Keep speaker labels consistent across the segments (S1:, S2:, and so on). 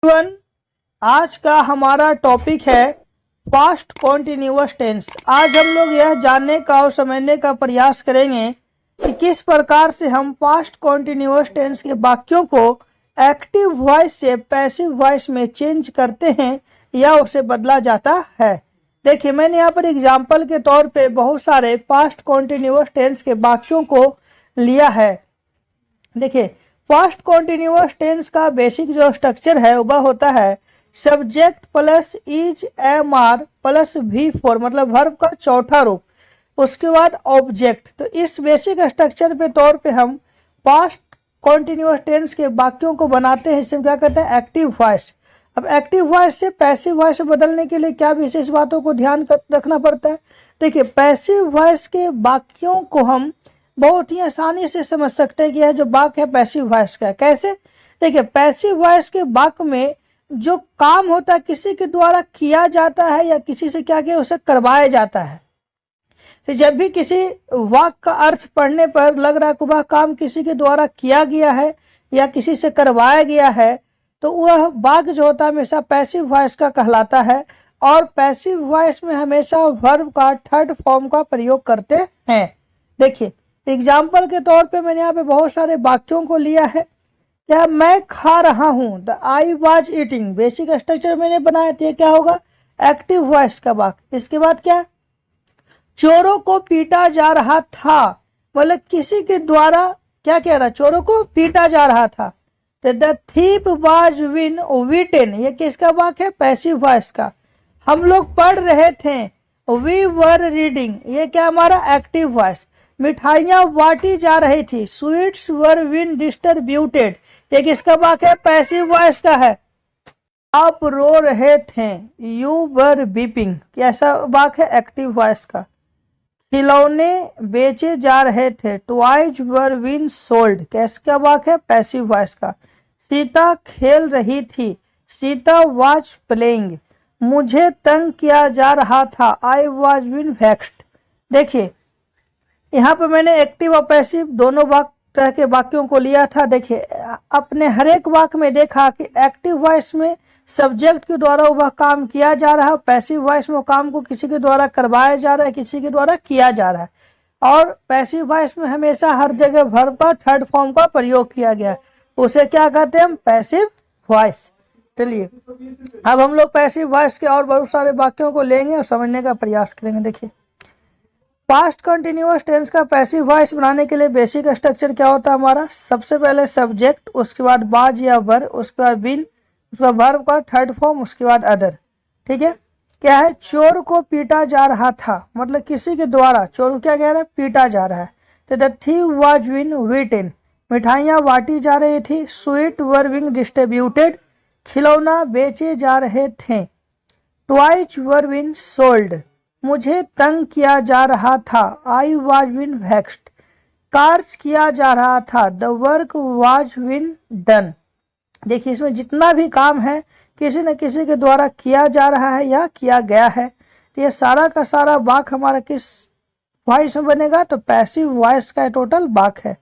S1: One आज का हमारा टॉपिक है पास्ट कॉन्टिन्यूअस टेंस। आज हम लोग यह जानने का और समझने का प्रयास करेंगे कि किस प्रकार से हम पास्ट कॉन्टिन्यूअस टेंस के वाक्यों को एक्टिव वॉइस से पैसिव वॉइस में चेंज करते हैं या उसे बदला जाता है। देखिए, मैंने यहाँ पर एग्जाम्पल के तौर पे बहुत सारे पास्ट कॉन्टिन्यूअस टेंस के वाक्यों को लिया है। देखिए, पास्ट कॉन्टिन्यूअस टेंस का बेसिक जो स्ट्रक्चर है वह होता है subject plus is am are plus V four, मतलब वर्ब का चौथा रूप, उसके बाद ऑब्जेक्ट। तो इस बेसिक स्ट्रक्चर पे तौर पे हम पास्ट कॉन्टिन्यूअस टेंस के वाक्यों को बनाते हैं। इसमें क्या कहते हैं, एक्टिव वॉइस। अब एक्टिव वॉइस से पैसिव वॉइस बदलने के लिए क्या विशेष बातों को ध्यान रखना पड़ता है। देखिए, पैसिव वॉइस के वाक्यों को हम बहुत ही आसानी से समझ सकते हैं कि यह जो वाक्य है पैसिव वॉइस का। कैसे? देखिए, पैसिव वॉइस के वाक्य में जो काम होता है किसी के द्वारा किया जाता है या किसी से क्या किया उसे करवाया जाता है। तो जब भी किसी वाक्य का अर्थ पढ़ने पर लग रहा है कि वह काम किसी के द्वारा किया गया है या किसी से करवाया गया है, तो वह वाक्य जो होता है हमेशा पैसिव वॉइस का कहलाता है। और पैसिव वॉइस में हमेशा वर्ब का थर्ड फॉर्म का प्रयोग करते हैं। देखिए, एग्जाम्पल के तौर पे मैंने यहाँ पे बहुत सारे वाक्यों को लिया है। क्या मैं खा रहा हूँ, the I was eating, basic structure मैंने बनाया था। क्या होगा, एक्टिव वॉइस का वाक्य। इसके बाद क्या, चोरों को पीटा जा रहा था, मतलब किसी के द्वारा क्या कह रहा, चोरों को पीटा जा रहा था। तो the thief was win beaten, ये किसका वाक्य है, पैसिव वॉइस का। हम लोग पढ़ रहे थे, वी वर रीडिंग, ये क्या हमारा एक्टिव वॉइस। मिठाइयाँ बांटी जा रही थी, स्वीट्स वर विन डिस्ट्रीब्यूटेड, ये किसका वाक्य है, पैसिव वॉइस का है। आप रो रहे थे, यू वर वीपिंग, कैसा वाक्य है, एक्टिव वॉइस का। खिलौने बेचे जा रहे थे, टॉयज वर विन सोल्ड, किसका वाक्य है, पैसिव वॉइस का। सीता खेल रही थी, सीता वॉज प्लेइंग। मुझे तंग किया जा रहा था, आई वॉज विन वेक्स्ड। देखिए, यहाँ पे मैंने एक्टिव और पैसिव दोनों तरह के वाक्यों को लिया था। देखिए, अपने हर एक वाक्य में देखा कि एक्टिव वॉइस में सब्जेक्ट के द्वारा वह काम किया जा रहा है, पैसिव वॉइस में काम को किसी के द्वारा करवाया जा रहा है, किसी के द्वारा किया जा रहा है। और पैसिव वॉइस में हमेशा हर जगह वर्ब का थर्ड फॉर्म का प्रयोग किया गया है, उसे क्या कहते हैं, पैसिव वॉइस। चलिए, अब हम लोग पैसिव वॉइस के और बहुत सारे वाक्यों को लेंगे और समझने का प्रयास करेंगे। देखिए, पास्ट कंटिन्यूअस टेंस का पैसिव वॉइस बनाने के लिए बेसिक स्ट्रक्चर क्या होता है हमारा, सबसे पहले सब्जेक्ट, उसके बाद बाज या वर, उसके बाद बिन, उसके बाद वर्ब का थर्ड फॉर्म, उसके बाद अदर। ठीक है, क्या है, चोर को पीटा जा रहा था, मतलब किसी के द्वारा चोर को क्या कह रहा है, पीटा जा रहा है। तो the thief was been beaten, मिठाइयाँ बांटी जा रही थी, स्वीट वर बीइंग डिस्ट्रीब्यूटेड, खिलौना बेचे जा रहे थे, टॉयज वर बीन सोल्ड, मुझे तंग किया जा रहा था, आई वॉज विन वेक्स्ड, कार्य किया जा रहा था, the work was win done. देखिए, इसमें जितना भी काम है किसी न किसी के द्वारा किया जा रहा है या किया गया है। तो ये सारा का सारा वाक्य हमारा किस वॉइस में बनेगा, तो पैसिव वॉइस का टोटल वाक्य है।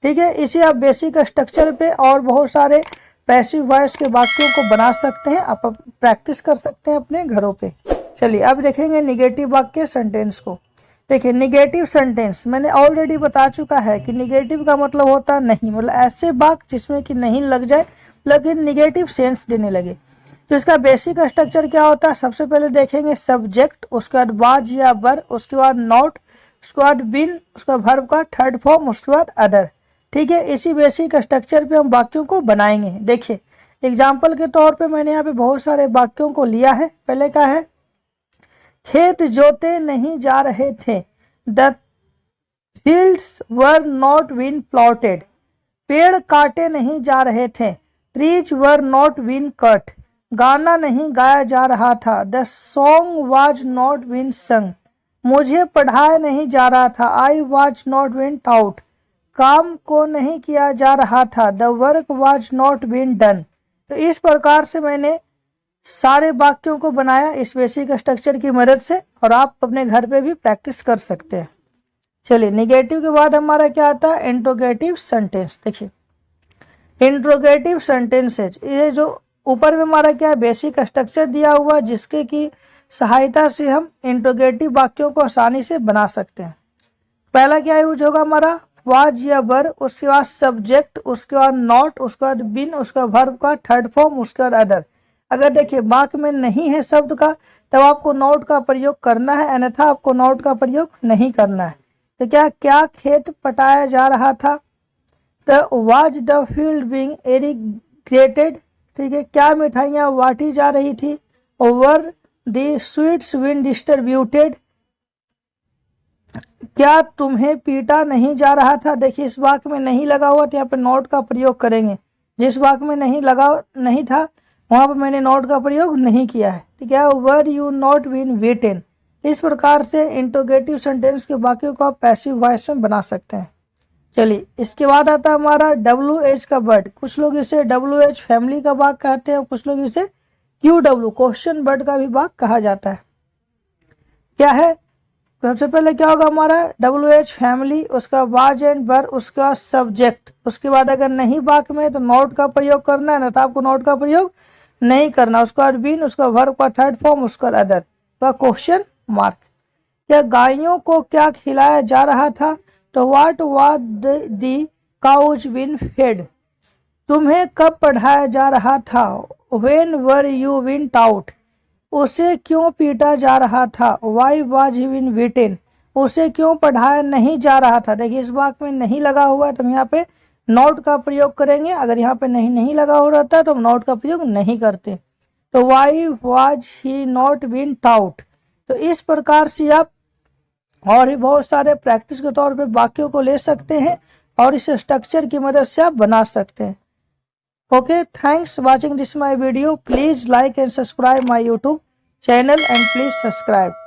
S1: ठीक है, इसे आप बेसिक स्ट्रक्चर पे और बहुत सारे पैसिव वॉइस के वाक्यों को बना सकते हैं, आप प्रैक्टिस कर सकते हैं अपने घरों पे। चलिए, अब देखेंगे निगेटिव वाक्य सेंटेंस को। देखिए, निगेटिव सेंटेंस मैंने ऑलरेडी बता चुका है कि निगेटिव का मतलब होता नहीं, मतलब ऐसे वाक्य जिसमें कि नहीं लग जाए लेकिन निगेटिव सेंस देने लगे। तो इसका बेसिक स्ट्रक्चर क्या होता है, सबसे पहले देखेंगे सब्जेक्ट, उसके बाद वाज या वर, उसके बाद नॉट, उसके बाद बिन, उसके बाद वर्ब का थर्ड फॉर्म, उसके बाद अदर। ठीक है, इसी बेसिक स्ट्रक्चर पे हम वाक्यों को बनाएंगे। देखिए, एग्जाम्पल के तौर पे मैंने यहाँ पे बहुत सारे वाक्यों को लिया है। पहले का है, खेत जोते नहीं जा रहे थे, the fields were not been plotted, पेड़ काटे नहीं जा रहे थे, trees were not been cut, गाना नहीं गाया जा रहा था, the song was not been sung, मुझे पढ़ाया नहीं जा रहा था, I was not been taught, काम को नहीं किया जा रहा था, the work was not been done. तो इस प्रकार से मैंने सारे वाक्यों को बनाया इस बेसिक स्ट्रक्चर की मदद से, और आप अपने घर पे भी प्रैक्टिस कर सकते हैं। चलिए, निगेटिव के बाद हमारा क्या आता है, इंट्रोगेटिव सेंटेंस। देखिए, इंट्रोगेटिव सेंटेंसेज, ये जो ऊपर में हमारा क्या है, बेसिक स्ट्रक्चर दिया हुआ जिसके की सहायता से हम इंट्रोगेटिव वाक्यों को आसानी से बना सकते हैं। पहला क्या यूज होगा हमारा, वाज या वर, उसके बाद सब्जेक्ट, उसके बाद नॉट, उसके बाद बिन, उसके बाद वर्ब का थर्ड फॉर्म, उसके बाद अदर। अगर देखिए वाक्य में नहीं है शब्द का तब आपको नॉट का प्रयोग करना है, अन्यथा आपको नॉट का प्रयोग नहीं करना है। तो क्या खेत पटाया जा रहा था, तो was the field being irrigated, ठीक है। क्या मिठाइयाँ बांटी जा रही थी, were the sweets being distributed, क्या तुम्हें पीटा नहीं जा रहा था। देखिए इस वाक्य में नहीं लगा हुआ तो यहाँ पे नॉट का प्रयोग करेंगे, जिस वाक्य में नहीं था वहां पर मैंने नॉट का प्रयोग नहीं किया है, ठीक है। Were you not been beaten. इस प्रकार से इंट्रोगेटिव सेंटेंस के वाक्यों को आप पैसिव वॉइस में बना सकते हैं। चलिए इसके बाद आता है हमारा WH का वर्ड। कुछ लोग इसे WH फैमिली का वाक्य कहते हैं, कुछ लोग इसे QW क्वेश्चन वर्ड का भी वाक्य कहा जाता है। क्या है, सबसे पहले क्या होगा हमारा WH फैमिली, उसका वाज एंड वर, उसका सब्जेक्ट, उसके बाद अगर नहीं वाक्य में तो नॉट का प्रयोग करना है, ना तो आपको नॉट का प्रयोग नहीं करना। उसके बाद बीन, उसका वर्ब का थर्ड फॉर्म, उसका अदर, तो क्वेश्चन मार्क। क्या गायों को क्या खिलाया जा रहा था, तो what was the cows been fed. तुम्हें कब पढ़ाया जा रहा था, when were you been taught. उसे क्यों पीटा जा रहा था, why was he been beaten. उसे क्यों पढ़ाया नहीं जा रहा था। देखिए इस वाक्य में नहीं लगा हुआ है तो हम यहाँ पे नॉट का प्रयोग करेंगे। अगर यहाँ पे नहीं लगा हो रहता तो हम नॉट का प्रयोग नहीं करते। तो why was he not been taught. तो इस प्रकार से आप और भी बहुत सारे प्रैक्टिस के तौर पे वाक्यों को ले सकते हैं और इस स्ट्रक्चर की मदद से आप बना सकते हैं। Okay, thanks watching this my video. Please like and subscribe my YouTube channel and please subscribe.